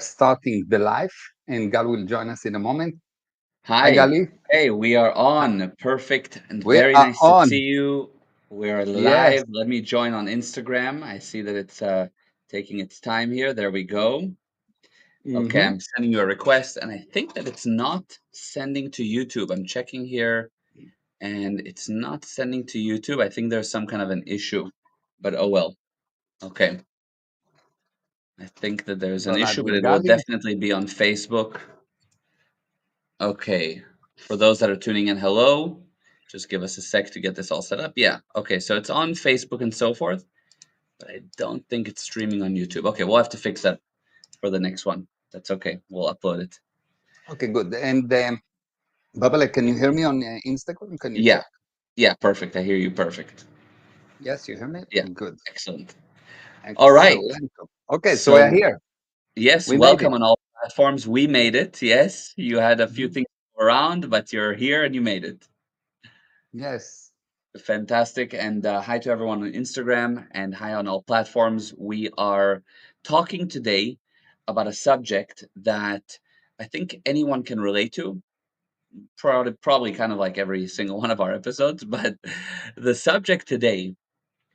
starting the live, and Gal will join us in a moment. Hi, Hi. Gali. Hey, we are Uh, on. Perfect and We very are nice to see on. you. We're Yes. live. Let me join on Instagram. I see that it's taking its time here. There we go. Okay, Hmm. I'm sending you a request, and I think that it's not sending to YouTube. I'm checking here, and it's not sending to YouTube. I think there's some kind of an issue, but oh well. Okay, I think that there's an Don't add issue, but with it will Gali. definitely be on Facebook. Okay. For those that are tuning in, hello. Just give us a sec to get this all set up. Yeah. Okay. So it's on Facebook and so forth, but I don't think it's streaming on YouTube. Okay. We'll have to fix that for the next one. That's okay. We'll upload it. Okay, good. And Babale, can you hear me on Instagram? Can you Yeah. check? Yeah. Perfect. I hear you. Perfect. Yes, you hear me? Yeah. Good. Excellent. All right. Excellent. Okay, so we are So, here. yes, We made it. welcome on all platforms. We made it. Yes. You had a few Mhm. things around, but you're here and you made it. Yes. Fantastic. And hi to everyone on Instagram and hi on all platforms. We are talking today about a subject that I think anyone can relate to, probably kind of like every single one of our episodes. But the subject today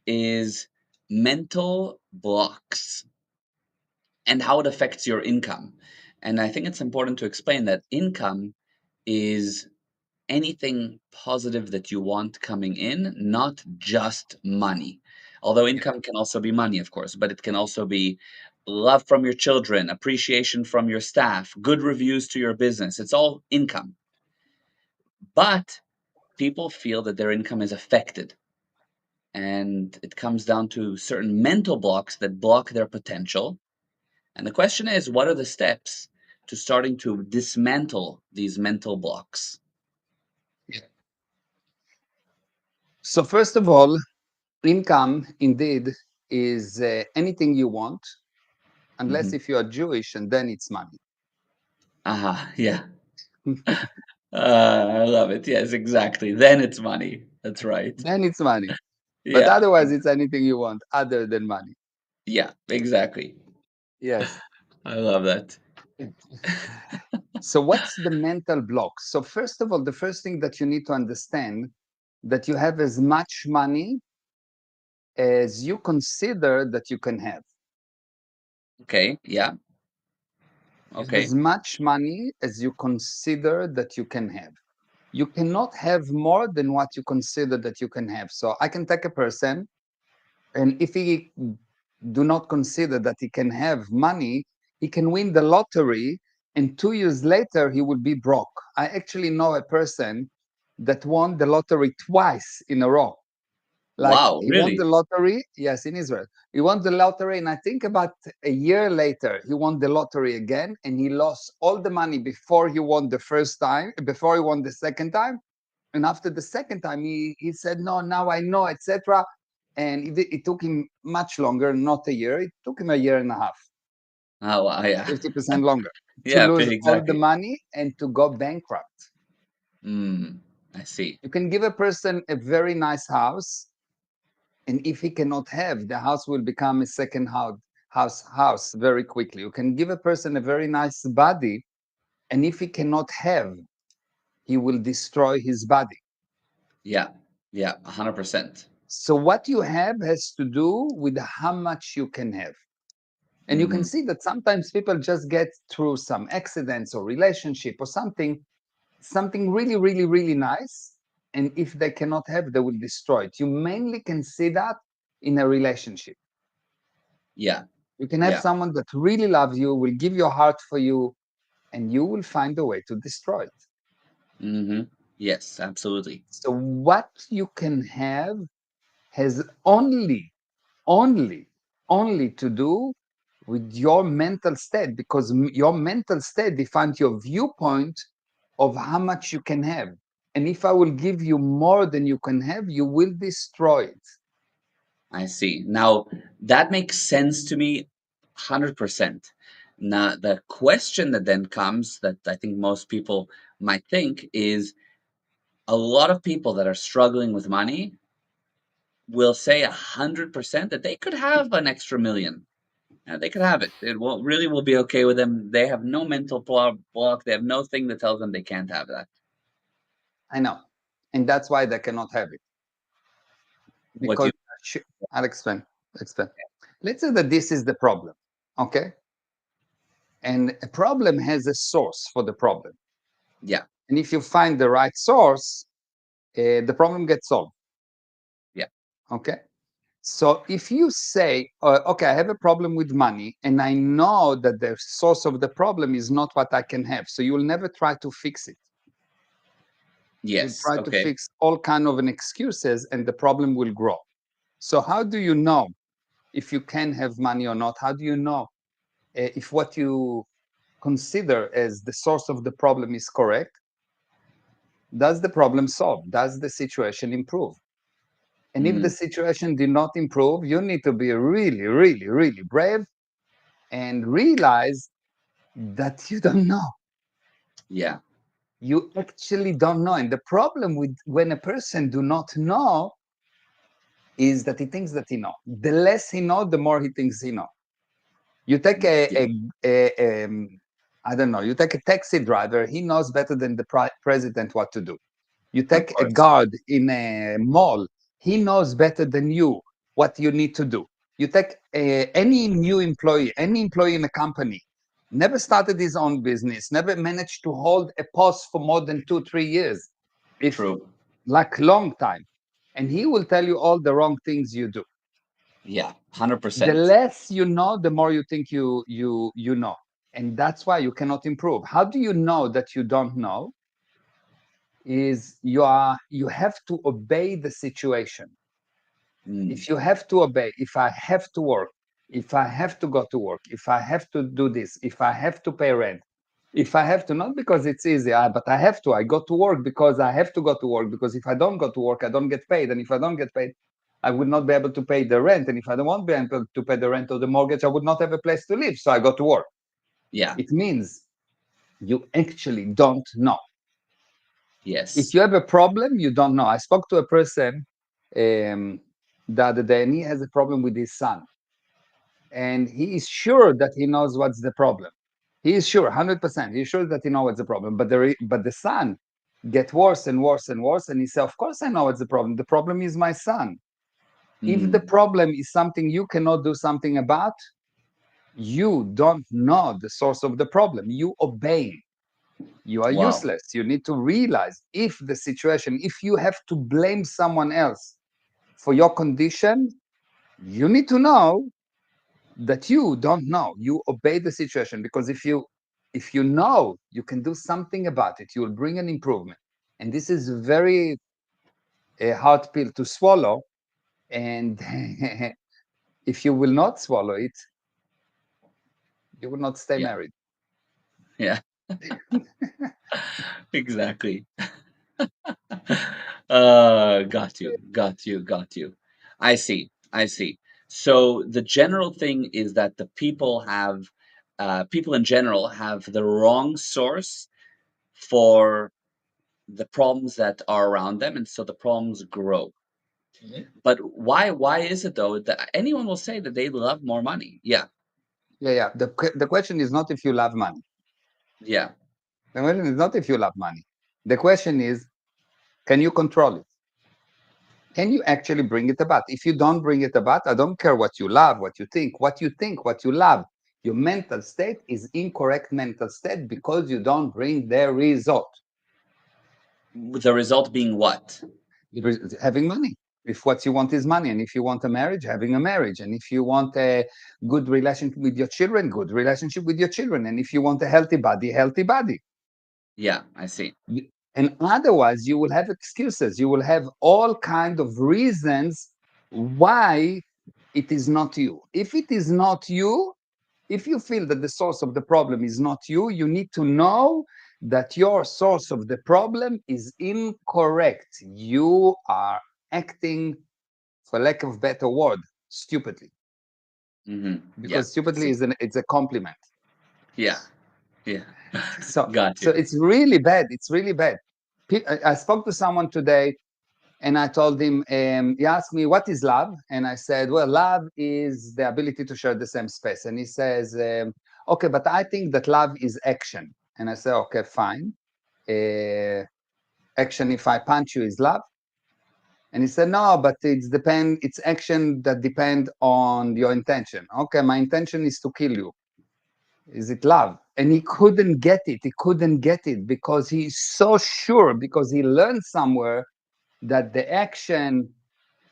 is mental blocks and how it affects your income. And I think it's important to explain that income is anything positive that you want coming in, not just money. Although Yeah. income can also be money, of course, but it can also be love from your children, appreciation from your staff, good reviews to your business. It's all income. But people feel that their income is affected. And it comes down to certain mental blocks that block their potential. And the question is, what are the steps to starting to dismantle these mental blocks? Yeah. So first of all, income indeed is anything you want, unless Hmm. if you are Jewish, and then it's money. Aha, yeah. I love it. Yes, exactly. Then it's money. That's right. Then it's money. But Yeah. otherwise, it's anything you want other than money. Yeah, exactly. Yes. I love that. So what's the mental block? So first of all, the first thing that you need to understand that you have as much money as you consider that you can have. Okay. Yeah. You have as Okay. much money as you consider that you can have. You cannot have more than what you consider that you can have. So I can take a person, and if he do not consider that he can have money, he can win the lottery, and 2 years later he will be broke. I actually know a person that won the lottery twice in a row. Like Wow, he won the really? lottery, yes, in Israel. He won the lottery, and I think about a year later, he won the lottery again, and he lost all the money before he won the first time, before he won the second time. And after the second time, he said, "No, now I know," etc. And it took him much longer, not a year. It took him a year and a half, Oh, yeah. 50% longer, to Yeah, lose all the exactly. money and to go bankrupt. I see. You can give a person a very nice house, and if he cannot have, the house will become a second house very quickly. You can give a person a very nice body, and if he cannot have, he will destroy his body. Yeah. Yeah, 100%. So what you have has to do with how much you can have. And you can Hmm. see that sometimes people just get through some accidents or relationship or something really, really, really nice. And if they cannot have, they will destroy it. You mainly can see that in a relationship. Yeah. You can have Yeah. someone that really loves you, will give your heart for you, and you will find a way to destroy it. Hmm. Yes, absolutely. So what you can have has only, only to do with your mental state, because your mental state defines your viewpoint of how much you can have. And if I will give you more than you can have, you will destroy it. I see. Now, that makes sense to me 100%. Now, the question that then comes that I think most people might think is a lot of people that are struggling with money will say 100% that they could have an extra million. They can have it. It will really will be okay with them. They have no mental block. They have no thing that tells them they can't have that. I know. And that's why they cannot have it. What do Because you? I'll explain. Explain. Let's say that this is the problem. Okay. And a problem has a source for the problem. Yeah, And if you find the right source, the problem gets solved. yeah, Okay. So if you say, okay, I have a problem with money, and I know that the source of the problem is not what I can have, so you will never try to fix it. You'll yes. try to Okay. fix all kind of an excuses, and the problem will grow. So how do you know if you can have money or not? How do you know if what you consider as the source of the problem is correct? Does the problem solve? Does the situation improve? And if the Mm, situation did not improve, you need to be really, really, really brave and realize that you don't know. yeah. You actually don't know. And the problem with when a person do not know is that he thinks that he know. The less he know, the more he thinks he know. You take Yeah. I don't know, you take a taxi driver, he knows better than the president what to do. You Of take a course. guard in a mall, he knows better than you what you need to do. You take any new employee, any employee in a company, never started his own business, never managed to hold a post for more than 2 3 years, if True. like long time, and he will tell you all the wrong things you do. Yeah. The 100%. less you know, the more you think you know, and that's why you cannot improve. How do you know that you don't know? Is you have to obey the situation. Mm, If you have to obey, if I have to work, if I have to go to work, if I have to do this, if I have to pay rent, if I have to, not because it's easy, but I have to, I go to work because I have to go to work, because if I don't go to work, I don't get paid. And if I don't get paid, I would not be able to pay the rent. And if I don't want to be able to pay the rent or the mortgage, I would not have a place to live. So I go to work. yeah. It means you actually don't know. If Yes. you have a problem, you don't know. I spoke to a person um, the other day, and he has a problem with his son, and he is sure that he knows what's the problem. He is sure, 100%. He's sure that he knows what's the problem. But the son get worse and worse and worse, and he said, "Of course I know what's the problem. The problem is my son. If the Mm, problem is something you cannot do something about, you don't know the source of the problem. You obey. You are wow. useless. You need to realize if the situation, if you have to blame someone else for your condition, you need to know that you don't know. You obey the situation, because if you know you can do something about it, you will bring an improvement. And this is very a hard pill to swallow. And if you will not swallow it, you will not stay Yeah. married. Yeah. Exactly. Got you. Got you. Got you. I see. I see. So the general thing is that the people in general have the wrong source for the problems that are around them, and so the problems grow. Mhm. But why is it though that anyone will say that they love more money? Yeah, Yeah, yeah. The question is not if you love money. yeah, The question is not if you love money. The question is, can you control it? Can you actually bring it about? If you don't bring it about, I don't care what you love, what you think, what you love. Your mental state is incorrect mental state because you don't bring the result. the result being what? Having money. If what you want is money, and if you want a marriage, having a marriage, and if you want a good relationship with your children, good relationship with your children, and if you want a healthy body, healthy body. Yeah, I see. And otherwise, you will have excuses. You will have all kind of reasons why it is not you. If it is not you, if you feel that the source of the problem is not you, you need to know that your source of the problem is incorrect. You are acting, for lack of better word, stupidly. Yeah, Because I stupidly see. is it's a compliment. Yeah, yeah. So Got so you. it's really bad. It's really bad. I spoke to someone today, And I told him, he asked me, what is love? And I said, well, love is the ability to share the same space. And he says, okay, but I think that love is action. And I said, okay, fine. Uh, Action, if I punch you, is love. And he said, no, but it's action that depend on your intention. Okay, my intention is to kill you. Is it love? And he couldn't get it. He couldn't get it because he's so sure, because he learned somewhere that the action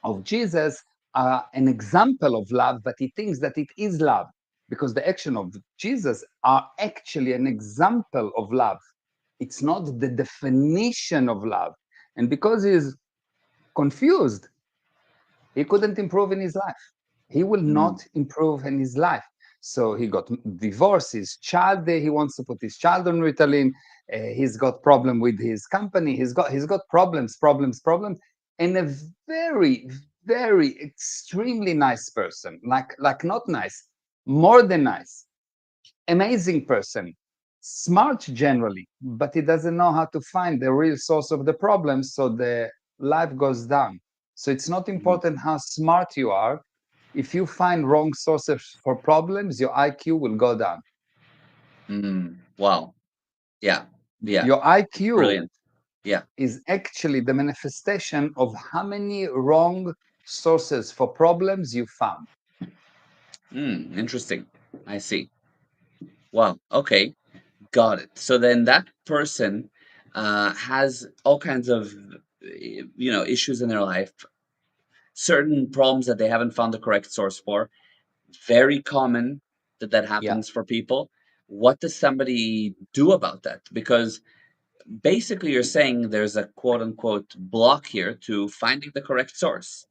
of Jesus are an example of love, but he thinks that it is love because the action of Jesus are actually an example of love. It's not the definition of love. And because he's confused, he couldn't improve in his life. He will Mm, not improve in his life. So he got divorced, his child, he wants to put his child on Ritalin. He's got problem with his company. He's got problems. And a very, very extremely nice person, like not nice, more than nice, amazing person, smart generally, but he doesn't know how to find the real source of the problem, so the life goes down. So it's not mhm, important how smart you are. If you find wrong sources for problems, your IQ will go down. wow. Yeah. Yeah. Your IQ Brilliant. Yeah. is actually the manifestation of how many wrong sources for problems you found. Interesting. I see. Wow. Okay. Got it. So then that person has all kinds of issues in their life, certain problems that they haven't found the correct source for. Very common that that Yeah. happens for people. What does somebody do about that? Because basically you're saying there's a quote unquote block here to finding the correct source.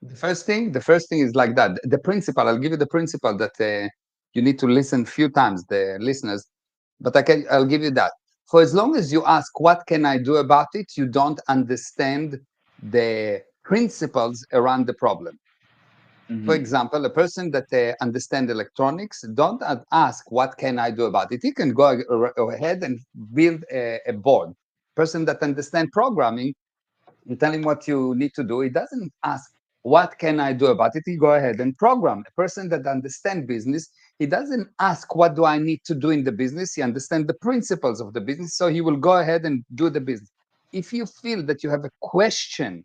The first thing is like that. The principle, I'll give you the principle that you need to listen few times, the listeners, but I'll give you that. For as long as you ask, what can I do about it? You don't understand the principles around the problem. For Hmm. example, a person that understands electronics, don't ask, what can I do about it? He can go ahead and build a board. Person that understands programming, you tell him what you need to do. He doesn't ask, what can I do about it? He go ahead and program. A person that understands business, he doesn't ask, what do I need to do in the business? He understands the principles of the business, so he will go ahead and do the business. If you feel that you have a question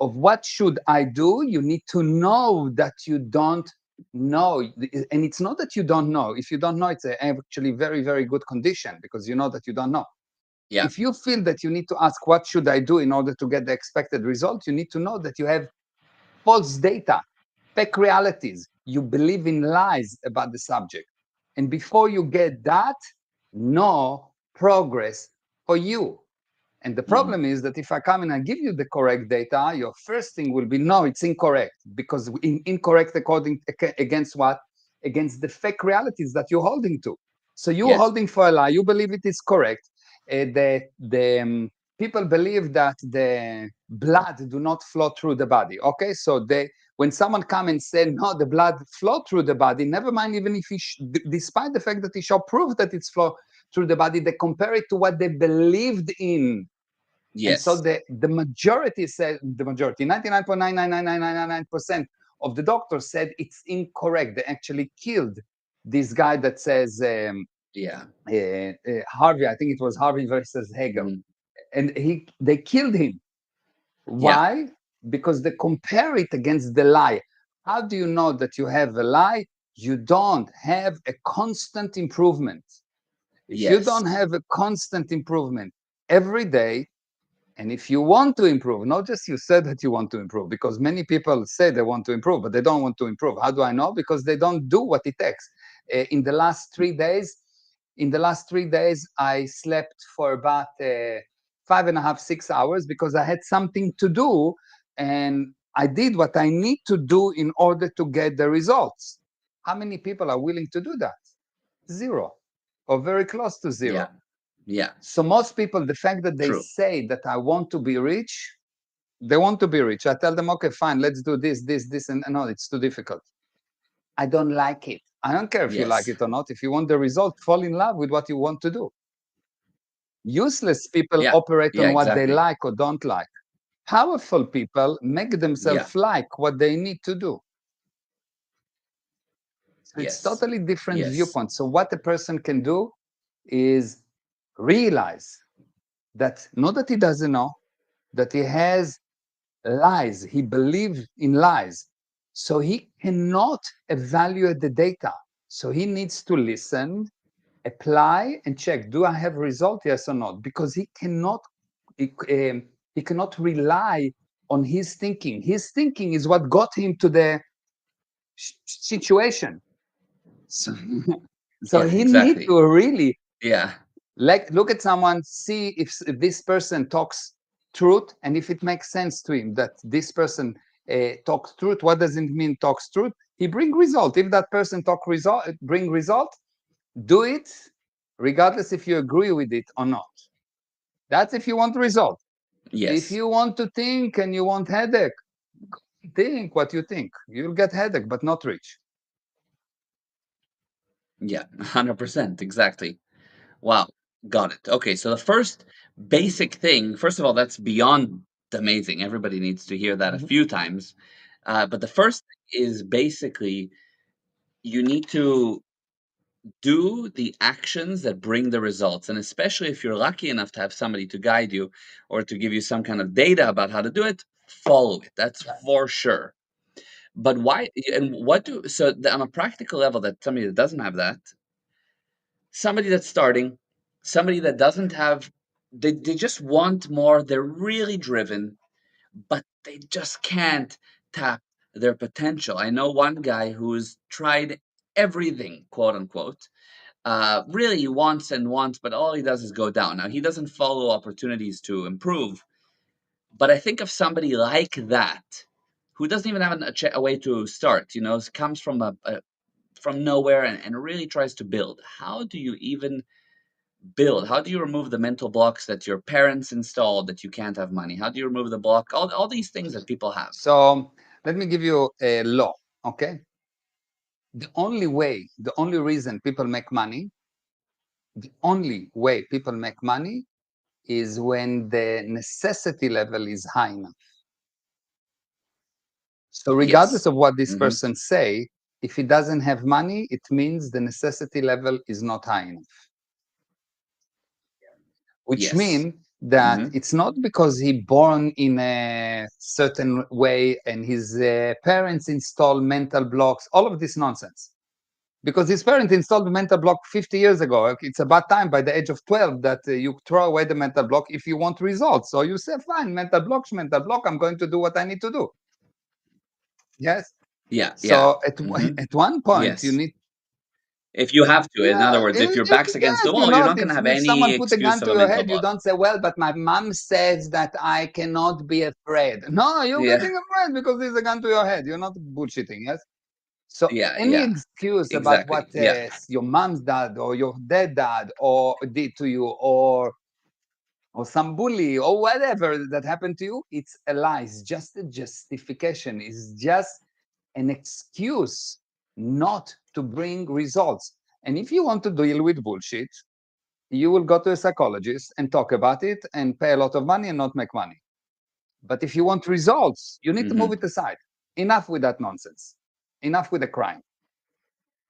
of what should I do, you need to know that you don't know. And it's not that you don't know. If you don't know, it's actually very, very good condition, because you know that you don't know. Yeah. If you feel that you need to ask, what should I do in order to get the expected result, you need to know that you have false data, fake realities. You believe in lies about the subject. And before you get that, no progress for you. And the Hmm. problem is that if I come and I give you the correct data, your first thing will be, no, it's incorrect. Because incorrect according against what? Against the fake realities that you're holding to. So you're Yes. holding for a lie. You believe it is correct. The people believe that the blood do not flow through the body. Okay, so when someone come and say, no, the blood flow through the body, never mind, even if despite the fact that he shall prove that it's flow through the body, they compare it to what they believed in. And so Yes. the majority said, the majority, 99.99999% of the doctors said it's incorrect. They actually killed this guy that says, Yeah. Harvey, I think it was Harvey versus Hegel. Hmm. And they killed him. Yeah. Why? Because they compare it against the lie. How do you know that you have a lie? You don't have a constant improvement. If you Yes. don't have a constant improvement every day, and if you want to improve, not just you said that you want to improve, because many people say they want to improve, but they don't want to improve. How do I know? Because they don't do what it takes. In the last 3 days, I slept for about 5.5, 6 hours because I had something to do, and I did what I need to do in order to get the results. How many people are willing to do that? Zero, or very close to zero. Yeah. Yeah. So most people, the fact that they True. say that I want to be rich, they want to be rich. I tell them, okay, fine, let's do this, and no, it's too difficult. I don't like it. I don't care if you like Yes. it or not. If you want the result, fall in love with what you want to do. Useless people Yeah. operate Yeah. on what they Exactly. like or don't like. Powerful people make Yeah. themselves like what they need to do. So it's Yes. totally different Yes. viewpoint. So what a person can do is realize that not that he doesn't know, that he has lies, he believes in lies. So he cannot evaluate the data. So he needs to listen, apply, and check, do I have a result, yes or not? Because he, he cannot rely on his thinking. His thinking is what got him to the situation. So, so Yeah, he need exactly. to really Yeah. like look at someone, see if this person talks truth, and if it makes sense to him that this person talks truth. What does it mean talks truth? He bring result. If that person talk result, bring result, do it, regardless if you agree with it or not. That's if you want result. If Yes. you want to think and you want headache, think what you think. You'll get headache, but not rich. Yeah. 100%. Exactly. Wow. Got it. Okay. So the first basic thing, first of all, that's beyond amazing. Everybody needs to hear that a Mhm. few times. But the first thing is basically you need to do the actions that bring the results. And especially if you're lucky enough to have somebody to guide you or to give you some kind of data about how to do it, follow it. That's for sure. But why and what do so on a practical level that somebody that doesn't have that, somebody that's starting, somebody that doesn't have they just want more, they're really driven, but they just can't tap their potential. I know one guy who's tried everything, quote unquote, really wants and wants, but all he does is go down. Now he doesn't follow opportunities to improve, but I think of somebody like that who doesn't even have a way to start. You know, comes from from nowhere and really tries to build. How do you even build? How do you remove the mental blocks that your parents installed that you can't have money? How do you remove the block? All these things that people have. So let me give you a law. Okay, the only way, the only reason people make money, the only way people make money is when the necessity level is high enough. So regardless Yes. of what this Hmm. person say, if he doesn't have money, it means the necessity level is not high enough. Which Yes. means that Hmm. it's not because he born in a certain way and his parents install mental blocks, all of this nonsense. Because his parents installed mental block 50 years ago. It's about time by the age of 12 that you throw away the mental block if you want results. So you say, fine, mental block, I'm going to do what I need to do. Yes. Yeah. Yeah. So at, Hmm. at one point, you Yes. need, If you have to, in other yeah, words, if your back's against the yes, you wall, you're not. not going to have If someone any put a excuse gun of to a your mental head, you block. don't say, well, but my mom says that I cannot be afraid. No, you're Yeah. getting afraid because there's a gun to your head. You're not bullshitting. Yes. So Yeah. any Yeah. excuse about what Exactly. Yeah. your mom's dad or your dad or did to you or some bully or whatever that happened to you, it's a lie. It's just a justification. It's just an excuse not to bring results. And if you want to deal with bullshit, you will go to a psychologist and talk about it and pay a lot of money and not make money. But if you want results, you need to move Hmm. it aside. Enough with that nonsense. Enough with the crime.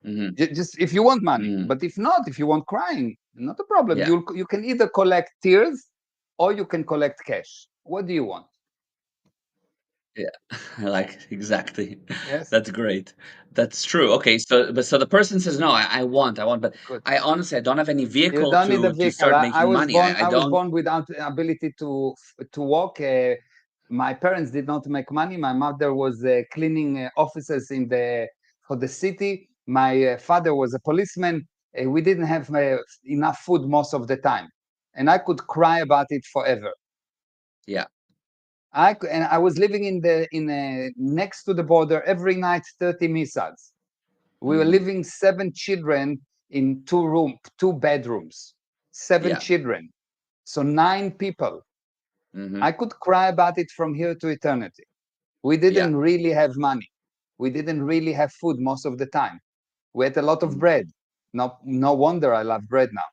Hmm. Just if you want money, Hmm. but if not, if you want crying, not a problem. Yeah. You can either collect tears or you can collect cash. What do you want? Yeah, like exactly. Yes, That's great. That's true. Okay, so the person says, "No, I want," but good. I honestly I don't have any You vehicle don't need a to vehicle. start making money. I I was don't. born without the ability to walk. My parents did not make money. My mother was cleaning offices in the for the city. My father was a policeman. We didn't have enough food most of the time, and I could cry about it forever. Yeah. And I was living next to the border every night. 30 missiles. We were Hmm. living 7 children in 2 bedrooms. Seven Yeah. children, so 9 people. Hmm. I could cry about it from here to eternity. We Yeah. didn't really have money. We didn't really have food most of the time. We had a lot of Mm. bread. No wonder I love bread now.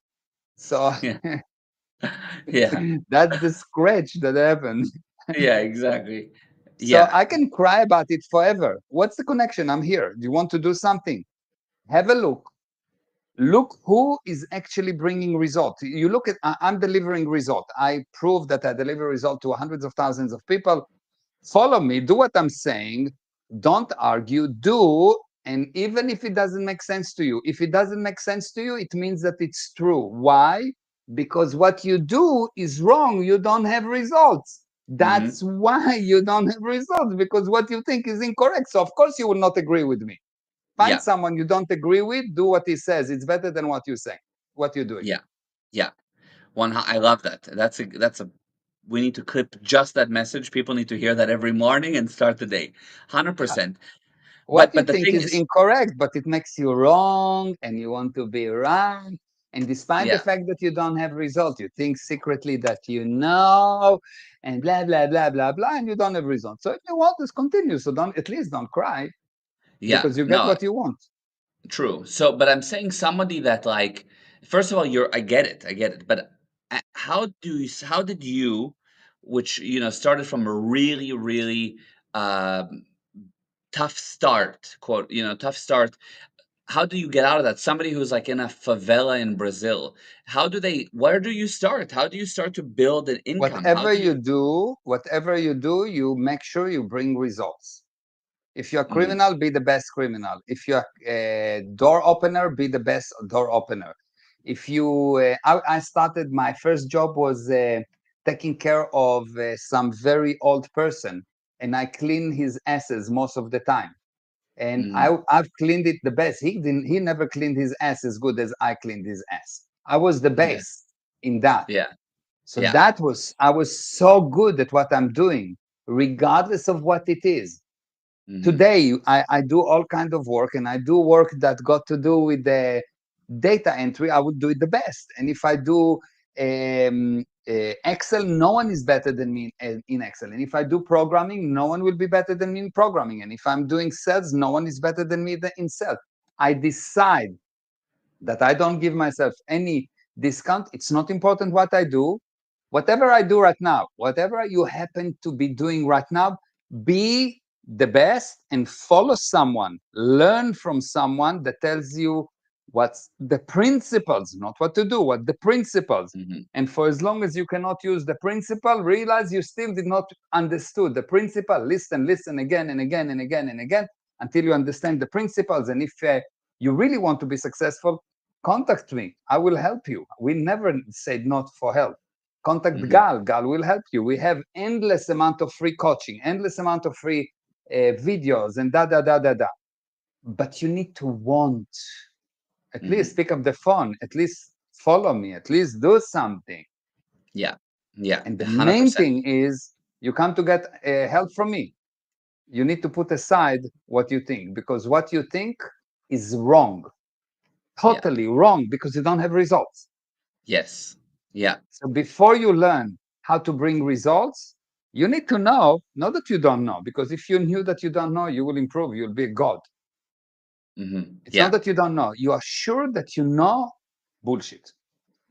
So Yeah. Yeah. that's the scratch that happened. Yeah, exactly. So Yeah. I can cry about it forever. What's the connection? I'm here. Do you want to do something? Have a look. Look who is actually bringing result. You look at, I'm delivering result. I prove that I deliver result to hundreds of thousands of people. Follow me, do what I'm saying, don't argue, do. And even if it doesn't make sense to you, if it doesn't make sense to you, it means that it's true. Why? Because what you do is wrong. You don't have results. Hmm. That's why you don't have results, because what you think is incorrect. So of course you will not agree with me. Find Yeah. someone you don't agree with, do what he says. It's better than what you say, what you're doing. Yeah. Yeah. I love that. That's a we need to clip just that message. People need to hear that every morning and start the day. Yeah. 100%. What you But the think thing is is, incorrect, but it makes you wrong and you want to be right. And despite the yeah. fact that you don't have results, you think secretly that you know, and blah, blah, blah, blah, blah, and you don't have results. So if you want this, continue. So don't, at least don't cry, Yeah. because you get No, what you want. true. So, but I'm saying somebody that like, first of all, I get it, but how did you, which started from a really, really tough start, quote, tough start. How do you get out of that? Somebody who's like in a favela in Brazil, where do you start? How do you start to build an income? How do you? Whatever you do, you make sure you bring results. If you're a Hmm. criminal, be the best criminal. If you're a door opener, be the best door opener. If you, I started, my first job was taking care of some very old person, and I clean his asses most of the time. And Hmm. I've cleaned it the best. He never cleaned his ass as good as I cleaned his ass. I was the Yeah. best in that. Yeah. So Yeah. I was so good at what I'm doing, regardless of what it is. Hmm. Today I do all kind of work, and I do work that got to do with the data entry. I would do it the best. And if I do Excel, no one is better than me in Excel. And if I do programming, no one will be better than me in programming. And if I'm doing sales, no one is better than me in sales. I decide that I don't give myself any discount. It's not important what I do. Whatever I do right now, whatever you happen to be doing right now, be the best and follow someone, learn from someone that tells you what's the principles, not what to do, what the principles. Hmm. And for as long as you cannot use the principle, realize you still did not understood the principle. Listen again and again and again and again until you understand the principles. And if you really want to be successful, contact me. I will help you. We never said not for help. Contact Hmm. Gal. Gal will help you. We have endless amount of free coaching, endless amount of free videos, and da da da da da. But you need to want. At least Hmm. pick up the phone. At least follow me. At least do something. Yeah. Yeah. And the main 100%. thing is, you come to get help from me. You need to put aside what you think, because what you think is wrong, Yeah. totally wrong, because you don't have results. Yes. Yeah. So before you learn how to bring results, you need to know, not that you don't know, because if you knew that you don't know, you will improve, you'll be a god. It's not Yeah. that you don't know. You are sure that you know bullshit,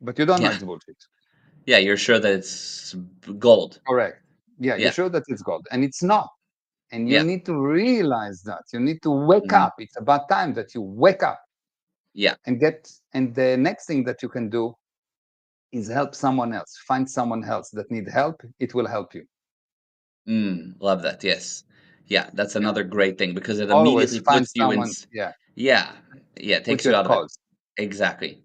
but you don't know Yeah. it's bullshit. Yeah. You're sure that it's gold. Correct. Yeah, you're Yeah. sure that it's gold, and it's not. And you Yeah. need to realize that. You need to wake Hmm. up. It's about time that you wake up Yeah. and get. And the next thing that you can do is help someone else. Find someone else that need help. It will help you. Love that. Yes. Yeah. That's Yeah. another great thing because it Always immediately find puts you in. someone. Yeah. Yeah. Yeah. It Put takes you you at out of it. cause. Exactly.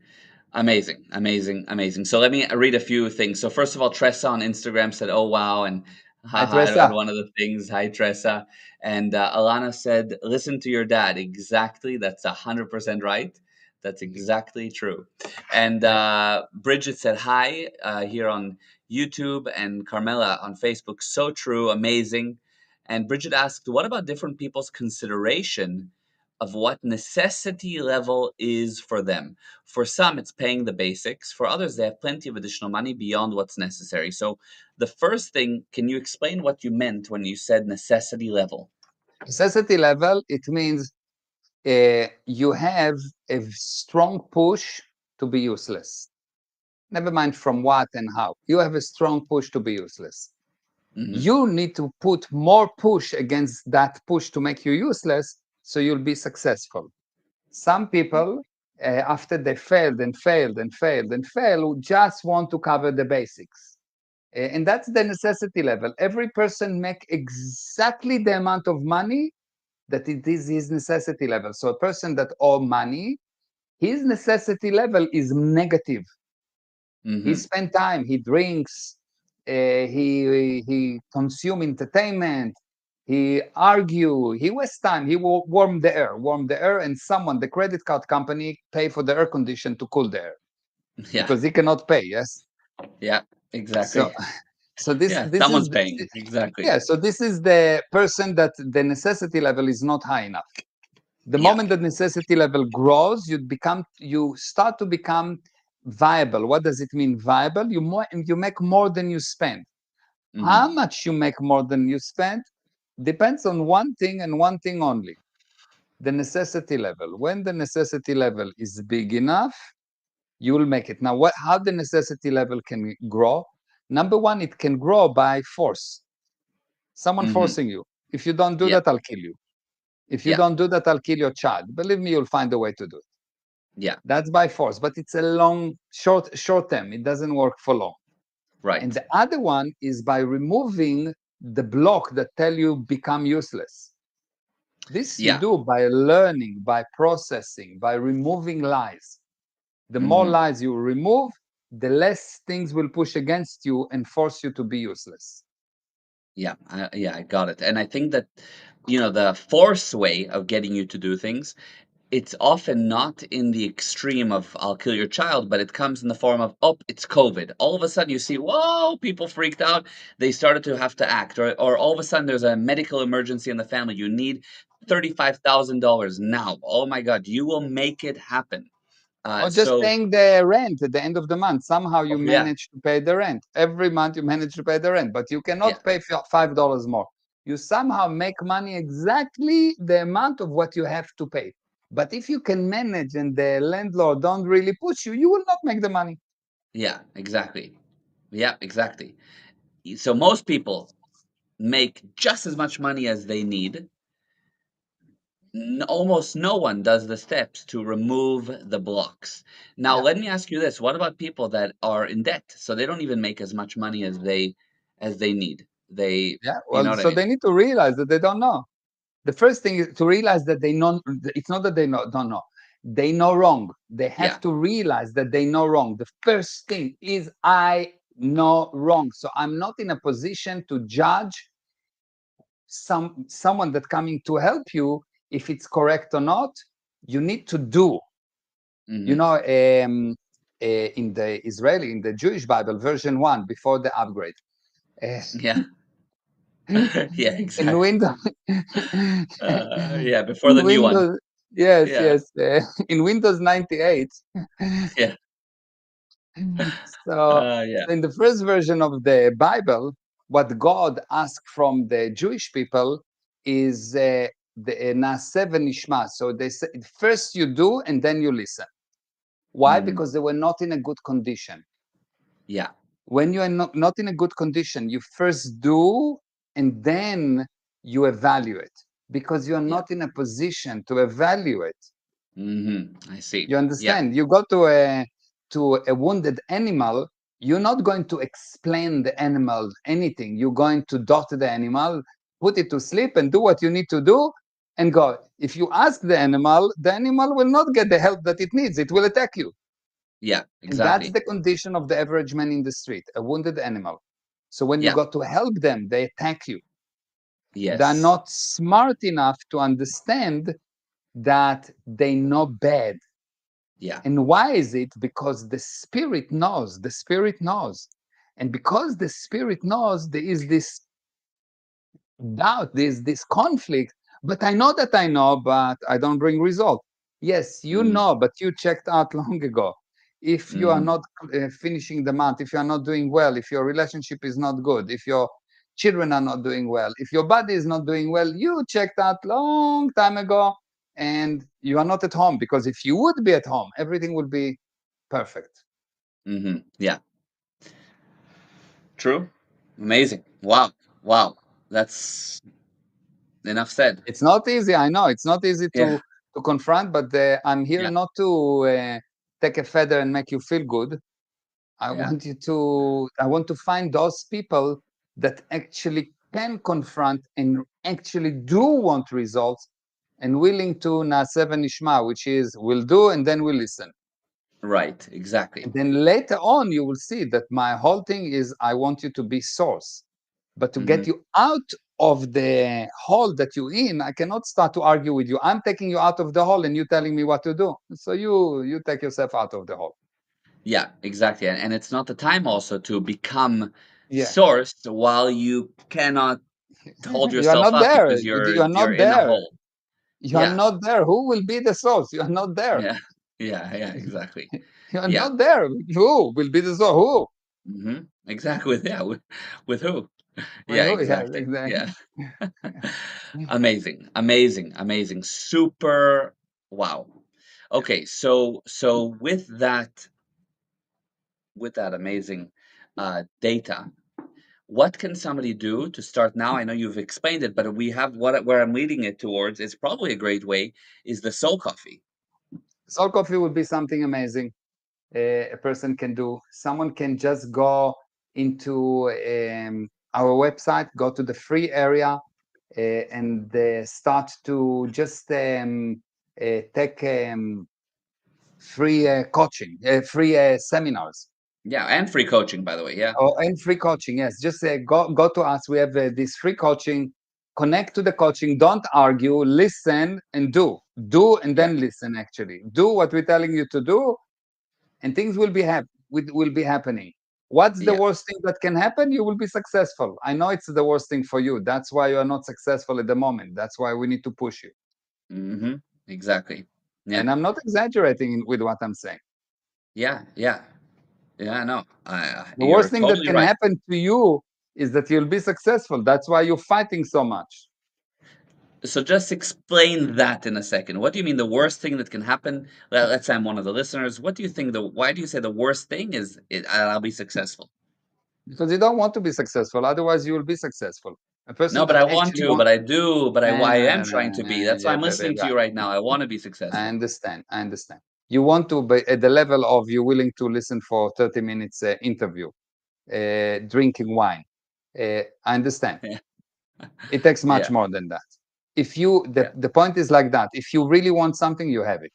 Amazing, amazing, amazing. So let me read a few things. So first of all, Tressa on Instagram said, "Oh wow," and Hi, haha at Teresa. one of the things. Hi Tressa, and Alana said, "Listen to your dad." Exactly, that's 100% right. That's exactly true. And Yeah. Bridget said, "Hi," here on YouTube, and Carmela on Facebook. So true, amazing. And Bridget asked, "What about different people's consideration of what necessity level is for them?" For some, it's paying the basics. For others, they have plenty of additional money beyond what's necessary. So, the first thing, can you explain what you meant when you said necessity level? Necessity level, it means you have a strong push to be useless. Never mind from what and how. You have a strong push to be useless. Hmm. You need to put more push against that push to make you useless, so you'll be successful. Some people, after they failed and failed and failed and failed, just want to cover the basics. And that's the necessity level. Every person make exactly the amount of money that it is his necessity level. So a person that owe money, his necessity level is negative. He Hmm. spend time, he drinks, he consume entertainment, he argue, he waste time, he will warm the air, and someone, the credit card company, pay for the air condition to cool the air Yeah. because he cannot pay. Yes, Yeah. so Exactly. so this Yeah. this Someone's is paying. Exactly. yeah. So this is the person that the necessity level is not high enough. The Yeah. moment the necessity level grows, you start to become viable. What does it mean viable? You make more than you spend. How Hmm. much you make more than you spend depends on one thing and one thing only: the necessity level. When the necessity level is big enough, you will make it. Now, how the necessity level can grow? Number one, it can grow by force. Someone Hmm. forcing you. If you don't do Yeah. that, I'll kill you. If you Yeah. don't do that, I'll kill your child. Believe me, you'll find a way to do it. Yeah. That's by force, but it's a short term. It doesn't work for long. And Right. the other one is by removing the block that tell you become useless. This you Yeah. do by learning, by processing, by removing lies. The more Hmm. lies you remove, the less things will push against you and force you to be useless. Yeah. Yeah. I got it. And I think that, the force way of getting you to do things, it's often not in the extreme of "I'll kill your child," but it comes in the form of, "Oh, it's COVID." All of a sudden, you see, whoa, people freaked out. They started to have to act, or all of a sudden, there's a medical emergency in the family. You need $35,000 now. Oh my God, you will make it happen. Or just So, paying the rent at the end of the month. Somehow you oh, yeah, manage to pay the rent. Every month you manage to pay the rent, but you yeah, cannot pay $5 more. You somehow make money exactly the amount of what you have to pay. But if you can manage and the landlord don't really push you, you will not make the money. yeah, exactly. Yeah, exactly. So most people make just as much money as they need. Almost no one does the steps to remove the blocks. Now, Yeah. let me ask you this: what about people that are in debt, so they don't even make as much money as they need? They, Yeah. you know Well, what I so mean? they need to realize that they don't know. The first thing is to realize that they know. It's not that don't know. They know wrong. They Yeah. have to realize that they know wrong. The first thing is I know wrong. So I'm not in a position to judge someone that coming to help you if it's correct or not. You need to do. You Hmm. know, in the Israeli, in the Jewish Bible, version one, before the upgrade. uh, Yeah. Yeah. in Exactly. Windows, Yeah. Before in the new one. Windows, yes, Yeah. yes, in Windows 98. Yeah. So, Yeah. in the first version of the Bible, what God asked from the Jewish people is the Naaseh v'nishma. So they said, first you do and then you listen. Why? Hmm. Because they were not in a good condition. Yeah. When you are not in a good condition, you first do and then you evaluate because you are Yeah. not in a position to evaluate. I see. You Yeah. understand? You go to a wounded animal, you're not going to explain the animal anything. You're going to dot the animal, put it to sleep, and do what you need to do, and go. If you ask the animal will not get the help that it needs. It will attack you. Yeah. And that's Exactly. the condition of the average man in the street, a wounded animal. So when you Yeah. go to help them, they attack you. They're Yes. not smart enough to understand that they know bad. Yeah. And why is it? Because the spirit knows. The spirit knows. And because the spirit knows, there is this doubt, there's this conflict. But I know that I know, but I don't bring result. Yes, you Mm. know, but you checked out long ago. If you are Hmm. not finishing the month, if you are not doing well, if your relationship is not good, if your children are not doing well, if your body is not doing well, you checked out long time ago and you are not at home, because if you would be at home, everything would be perfect. Yeah. True. Amazing. Wow. Wow, that's enough said. It's not easy. I know it's not easy Yeah, to confront, but I'm here yeah, not to take a feather and make you feel good. yeah. I want to find those people that actually can confront and actually do want results and willing to na'aseh v'nishma, which is we'll do and then we'll listen. Right, exactly. And then later on, you will see that my whole thing is I want you to be source. But to Hmm. get you out of the hole that you're in, I cannot start to argue with you. I'm taking you out of the hole and you telling me what to do. So you take yourself out of the hole. Yeah, exactly. And it's not the time also to become Yeah. sourced while you cannot hold You are yourself not up there. because You are you're not in a there. hole. You are Yeah, not there. Who will be the source? You are not there. yeah, yeah, yeah, exactly. You are Yeah. not there. Who will be the source? Who? Hmm. Exactly. Yeah. With who? Yeah, Who? Yeah, exactly. Yeah. exactly. Amazing, amazing, amazing. Super wow. Okay, so with that amazing data, what can somebody do to start now? I know you've explained it, but we have where I'm leading it towards is probably a great way is the soul coffee. Soul coffee would be something amazing. A person can do. Someone can just go into our website, go to the free area, and start to just take free coaching, free seminars. Yeah, and free coaching, by the way. Yeah, Oh, and free coaching, yes. Just go to us. We have this free coaching. Connect to the coaching. Don't argue. Listen and do. Do and yeah, then listen. Actually, do what we're telling you to do, and things will be happening. What's the yeah. worst thing that can happen? You will be successful. I know it's the worst thing for you. That's why you are not successful at the moment. That's why we need to push you. Mm-hmm. Exactly. Yeah, And I'm not exaggerating with what I'm saying. yeah, yeah, yeah. No, The you're worst thing that totally can right. happen to you is that you'll be successful. That's why you're fighting so much. So just explain that in a second. What do you mean the worst thing that can happen? Let's say I'm one of the listeners. What do you think why do you say the worst thing is I'll be successful? Because you don't want to be successful. Otherwise, you will be successful. A person No, but that I want actually to, wants, but I do, but I am trying to be. That's why yeah, I'm listening to you right now. I want to be I successful. understand. I understand. You want to be at the level of you willing to listen for 30 minutes interview, drinking wine. I understand. Yeah, It takes much yeah, more than that. If you, yeah. the point is like that. If you really want something, you have it.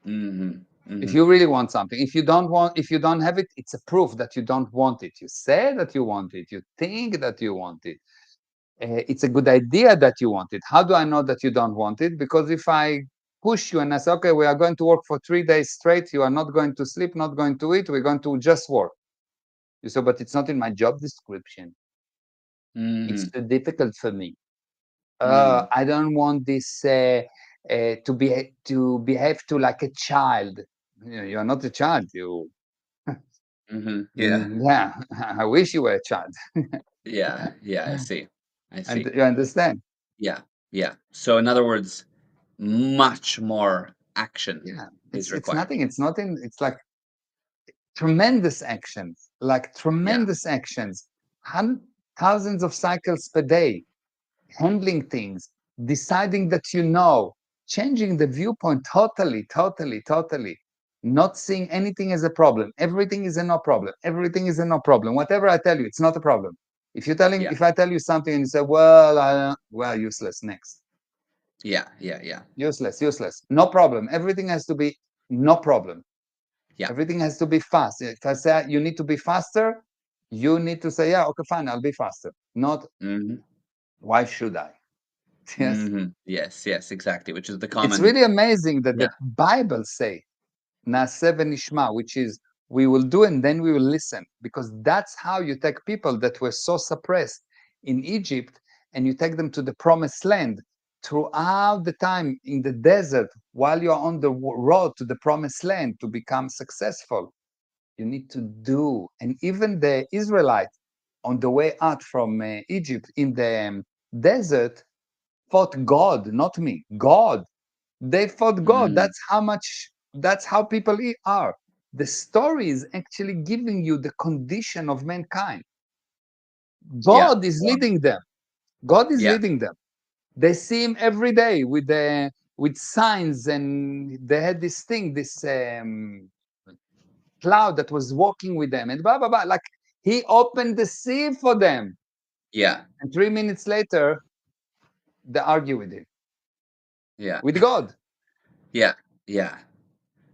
Mm-hmm. If Mm-hmm. you really want something, if you don't have it, it's a proof that you don't want it. You say that you want it. You think that you want it. It's a good idea that you want it. How do I know that you don't want it? Because if I push you and I say, okay, we are going to work for 3 days straight, you are not going to sleep, not going to eat, we're going to just work. You say, but it's not in my job description. It's Mm-hmm. too difficult for me. Mm-hmm. I don't want this to behave to like a child. You are not a child. Mm-hmm. Yeah, Yeah, I wish you were a child, yeah, yeah. I see. I and see. you understand. Yeah, yeah. So in other words, much more action Yeah, is it's required. nothing. It's nothing. It's like tremendous actions, like Yeah. tremendous actions, thousands of cycles per day, handling things, deciding that you know, changing the viewpoint totally, totally, totally, not seeing anything as a problem. Everything is a no problem. Everything is a no problem. Whatever I tell you, it's not a problem. Yeah. If I tell you something and you say, well, useless, next, Yeah. Yeah. Yeah. useless, useless, no problem. Everything has to be no problem. Yeah. Everything has to be fast. If I say you need to be faster, you need to say, yeah, okay, fine, I'll be faster. Not Mhm. why should I? Yes. Mhm. Yes, yes, exactly, which is the It's common. really amazing that Yeah, the Bible say Naaseh v'nishma, which is we will do and then we will listen, because that's how you take people that were so suppressed in Egypt and you take them to the promised land throughout the time in the desert while you're on the road to the promised land to become successful. You need to do. And even the Israelites on the way out from Egypt in the desert fought God, not me, God. They fought God. mm, That's how people are. The story is actually giving you the condition of mankind. Yeah. God is Wow. leading them. God is Yeah. leading them. They see him every day with signs, and they had this thing, this cloud that was walking with them, and blah blah blah. Like he opened the sea for them, Yeah. and 3 minutes later, they argue with him, Yeah. with God. Yeah. Yeah.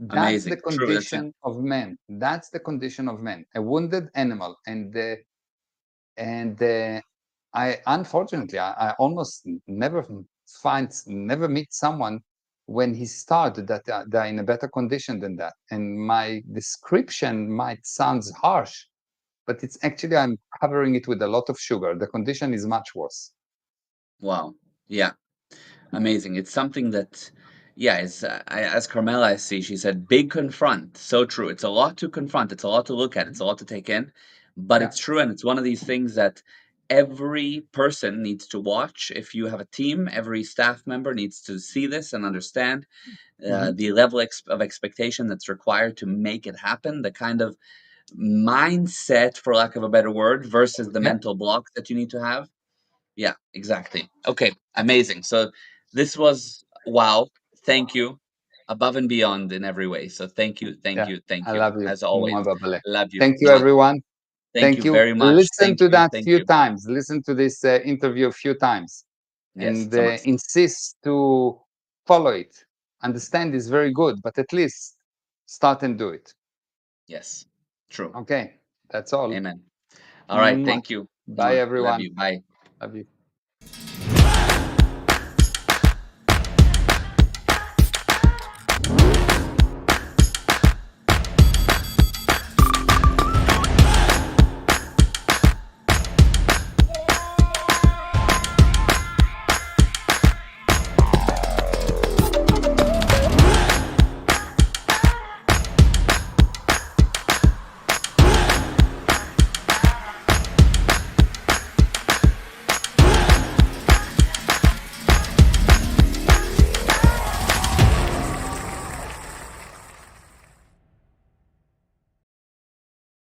That's the Amazing. True. That's a condition of man. That's the condition of man. A wounded animal, and I unfortunately I almost never meet someone when he started that they're in a better condition than that. And my description might sounds harsh, but it's actually I'm covering it with a lot of sugar. The condition is much worse. wow. Yeah. Amazing. It's something that, yeah, as Carmela I see, she said, big confront. So true. It's a lot to confront. It's a lot to look at. It's a lot to take in, but Yeah. it's true. And it's one of these things that every person needs to watch. If you have a team, every staff member needs to see this and understand Hmm. the level of expectation that's required to make it happen, the kind of mindset, for lack of a better word, versus the Yeah. mental block that you need to have. Yeah, exactly. Okay, amazing. So this was wow. Thank you. Above and beyond in every way. So Yeah. I thank you. love you. As always. Mwah, babale. Love you. Thank you, Mwah. everyone. Thank Thank you you. very much. Listen to that Thank few you. times. Listen to this interview a few times, Yes, and it's a must. insist to follow it. Understand is very good, but at least start and do it. Yes. True. Okay, that's all. Amen. All right. Mwah. Thank you. Bye, Mwah. Love everyone. you. Bye. Love you.